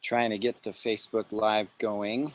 Trying to get the Facebook Live going.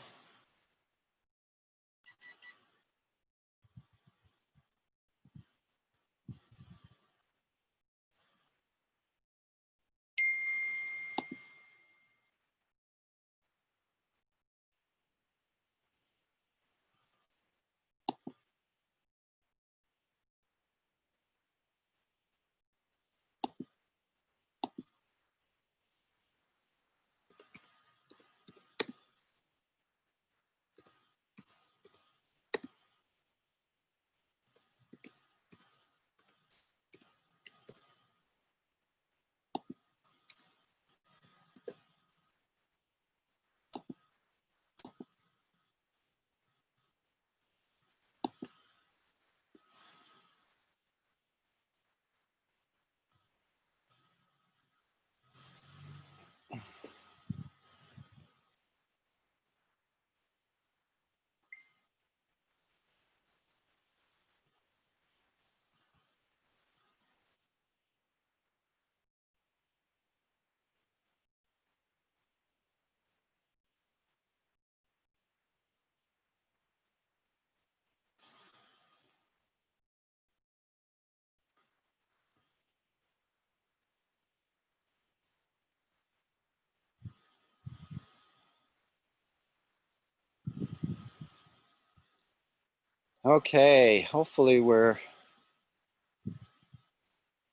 Okay, hopefully we're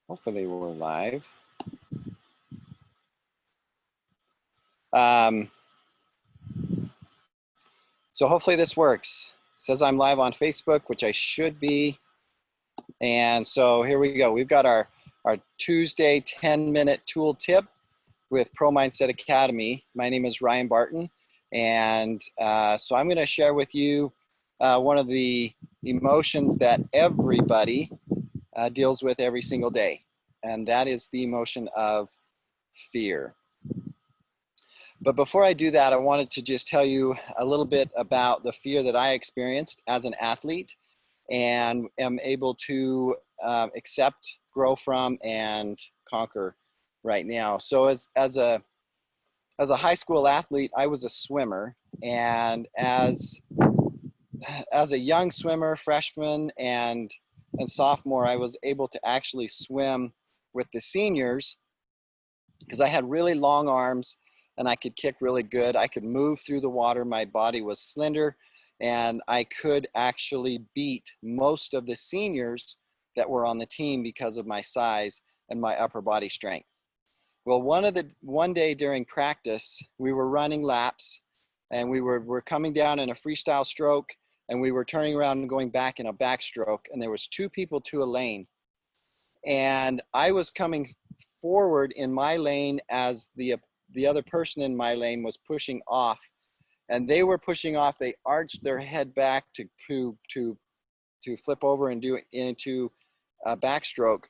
live. So hopefully this works. It says I'm live on Facebook, which I should be. And so here we go. We've got our Tuesday 10-minute tool tip with Pro Mindset Academy. My name is Ryan Barton. And so I'm going to share with you one of the emotions that everybody deals with every single day. And that is the emotion of fear. But before I do that, I wanted to just tell you a little bit about the fear that I experienced as an athlete and am able to accept, grow from, and conquer right now. So as a high school athlete, I was a swimmer, and as a young swimmer, freshman and sophomore, I was able to actually swim with the seniors because I had really long arms and I could kick really good. I could move through the water. My body was slender, and I could actually beat most of the seniors that were on the team because of my size and my upper body strength. Well, one day during practice, we were running laps, and we were coming down in a freestyle stroke, and we were turning around and going back in a backstroke, and there was two people to a lane. And I was coming forward in my lane as the other person in my lane was pushing off, and they were pushing off. They arched their head back to flip over and do into a backstroke,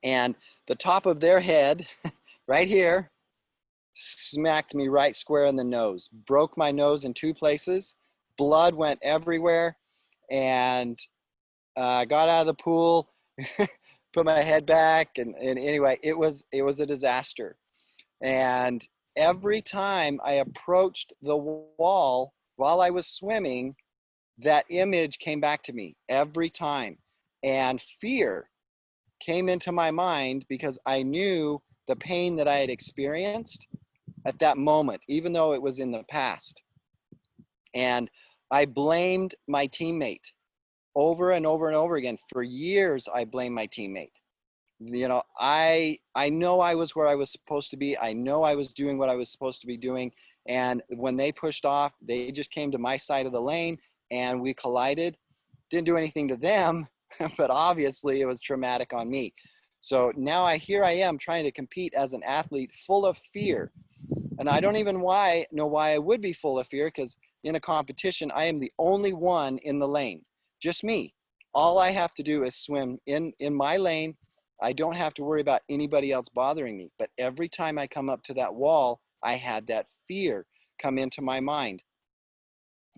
and the top of their head right here smacked me right square in the nose, broke my nose in two places. Blood went everywhere, and I got out of the pool, put my head back, and anyway, it was a disaster. And every time I approached the wall while I was swimming, that image came back to me every time. And fear came into my mind because I knew the pain that I had experienced at that moment, even though it was in the past. And I blamed my teammate over and over and over again. For years, I blamed my teammate. You know, I know I was where I was supposed to be. I know I was doing what I was supposed to be doing. And when they pushed off, they just came to my side of the lane and we collided. Didn't do anything to them, but obviously it was traumatic on me. So now here I am trying to compete as an athlete full of fear. And I don't even know why I would be full of fear, because in a competition, I am the only one in the lane, just me. All I have to do is swim in my lane. I don't have to worry about anybody else bothering me. But every time I come up to that wall, I had that fear come into my mind.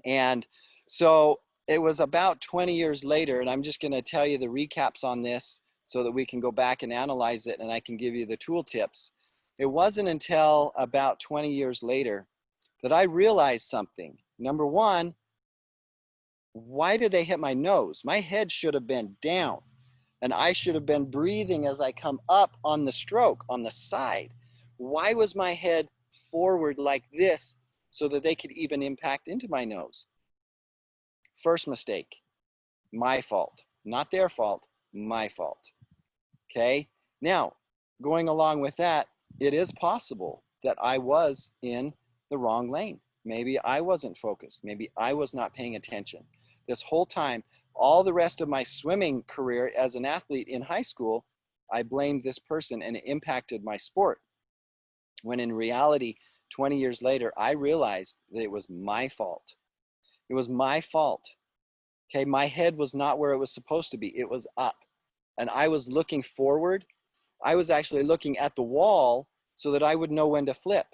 And so it was about 20 years later, and I'm just going to tell you the recaps on this so that we can go back and analyze it, and I can give you the tool tips. It wasn't until about 20 years later that I realized something. Number one, why did they hit my nose? My head should have been down, and I should have been breathing as I come up on the stroke on the side. Why was my head forward like this so that they could even impact into my nose? First mistake, my fault, not their fault, my fault. Okay, now going along with that, it is possible that I was in the wrong lane. Maybe I wasn't focused. Maybe I was not paying attention. This whole time, all the rest of my swimming career as an athlete in high school, I blamed this person and it impacted my sport. When in reality, 20 years later, I realized that it was my fault. It was my fault. Okay, my head was not where it was supposed to be. It was up. And I was looking forward. I was actually looking at the wall so that I would know when to flip.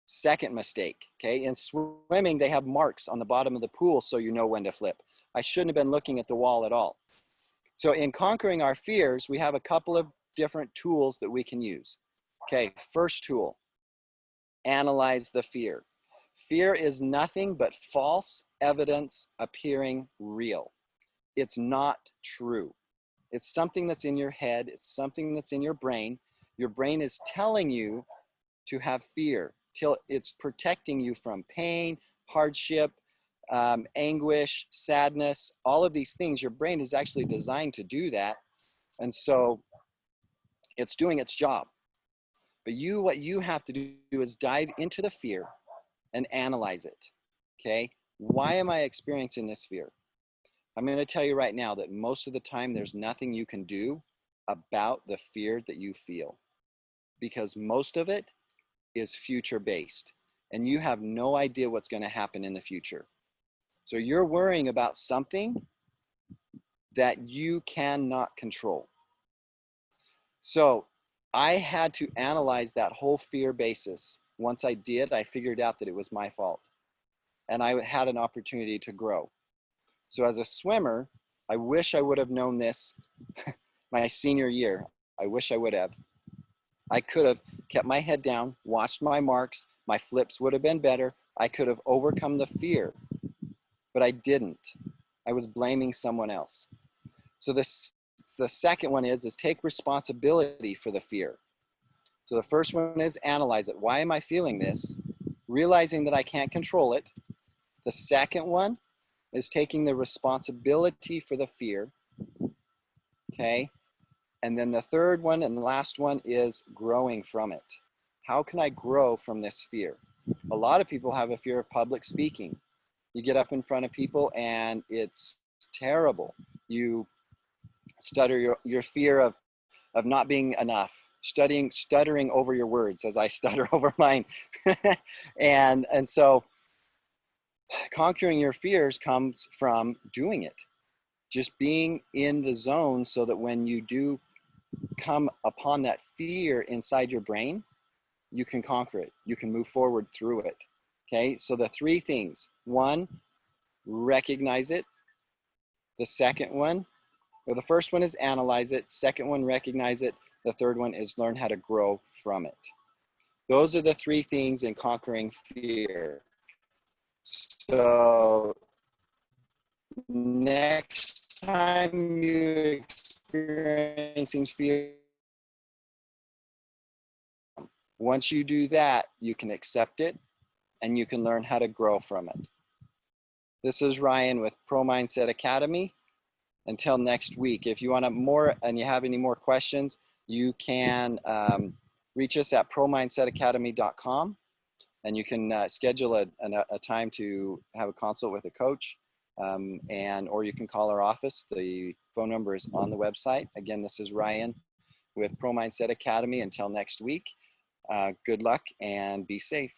Second mistake, okay? In swimming, they have marks on the bottom of the pool so you know when to flip. I shouldn't have been looking at the wall at all. So in conquering our fears, we have a couple of different tools that we can use. Okay, first tool, analyze the fear. Fear is nothing but false evidence appearing real. It's not true. It's something that's in your head. It's something that's in your brain. Your brain is telling you to have fear till it's protecting you from pain, hardship, anguish, sadness, all of these things. Your brain is actually designed to do that. And so it's doing its job. But what you have to do is dive into the fear and analyze it. Okay? Why am I experiencing this fear? I'm going to tell you right now that most of the time there's nothing you can do about the fear that you feel, because most of it is future based and you have no idea what's going to happen in the future. So you're worrying about something that you cannot control. So I had to analyze that whole fear basis. Once I did, I figured out that it was my fault and I had an opportunity to grow. So as a swimmer, I wish I would have known this my senior year. I wish I would have. I could have kept my head down, watched my marks. My flips would have been better. I could have overcome the fear, but I didn't. I was blaming someone else. So the second one is take responsibility for the fear. So the first one is analyze it. Why am I feeling this? Realizing that I can't control it. The second one is taking the responsibility for the fear. Okay. And then the third one and the last one is growing from it. How can I grow from this fear? A lot of people have a fear of public speaking. You get up in front of people and it's terrible. You stutter your fear of not being enough, stuttering over your words as I stutter over mine. and so conquering your fears comes from doing it. Just being in the zone so that when you do come upon that fear inside your brain, you can conquer it. You can move forward through it. Okay, so the three things. One, recognize it. The second one, or the first one is analyze it. Second one, recognize it. The third one is learn how to grow from it. Those are the three things in conquering fear. So next time you're experiencing fear, once you do that, you can accept it and you can learn how to grow from it. This is Ryan with Pro Mindset Academy. Until next week, if you want more and you have any more questions, you can reach us at promindsetacademy.com, and you can schedule a time to have a consult with a coach, or you can call our office. The phone number is on the website. Again, this is Ryan with Pro Mindset Academy. Until next week, good luck and be safe.